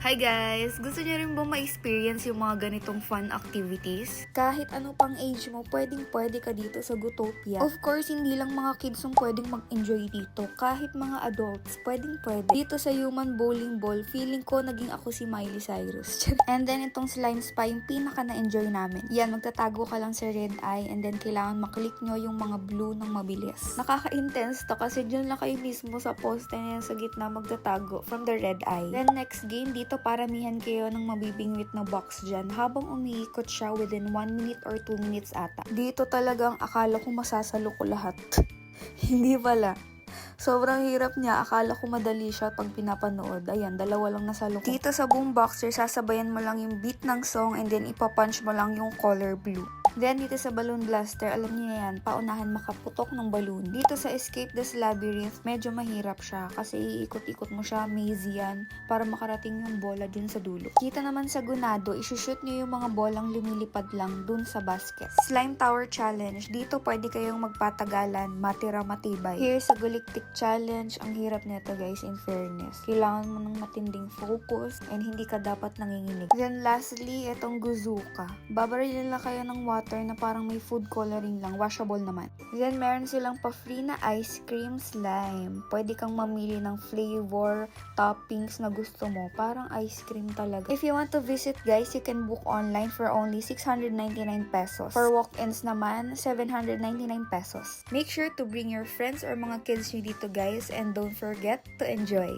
Hi guys! Gusto niyo rin ba ma-experience yung mga ganitong fun activities? Kahit ano pang age mo, pwedeng-pwede ka dito sa Gutopia. Of course, hindi lang mga kids yung pwedeng mag-enjoy dito. Kahit mga adults, pwedeng-pwede. Dito sa Human Bowling Ball, feeling ko naging ako si Miley Cyrus. And then itong slime spa, yung pinaka na-enjoy namin. Yan, magtatago ka lang sa red eye and then kailangan maklik nyo yung mga blue ng mabilis. Nakaka-intense to kasi dyan lang kayo mismo sa poste na yan sa gitna magtatago from the red eye. Then next game, dito paramihan kayo ng mabibingwit na box dyan habang umiikot siya within 1 minute or 2 minutes ata. Dito talagang akala ko masasalo ko lahat. Hindi pala. Sobrang hirap niya. Akala ko madali siya pag pinapanood. Ayan, dalawa lang nasalo ko. Dito sa boomboxer, sasabayan mo lang yung beat ng song and then ipapunch mo lang yung color blue. Then, dito sa balloon blaster, alam niyo yan, paunahan makaputok ng balloon. Dito sa Escape this Labyrinth, medyo mahirap siya kasi iikot-ikot mo siya, maze yan, para makarating yung bola dun sa dulo. Kita naman sa Gunado, isushoot niyo yung mga bolang lumilipad lang dun sa basket. Slime Tower Challenge, dito pwede kayong magpatagalan, matira matibay. Here sa Guliktik Challenge, ang hirap nito guys, in fairness. Kailangan mo ng matinding focus and hindi ka dapat nanginginig. Then lastly, itong Guzuka. Babarilin lang kayo ng water na parang may food coloring lang, washable naman. Then meron silang pa-free na ice cream slime. Pwede kang mamili ng flavor, toppings na gusto mo. Parang ice cream talaga. If you want to visit guys, you can book online for only 699 pesos. For walk-ins naman, 799 pesos. Make sure to bring your friends or mga kids nyo dito guys and don't forget to enjoy.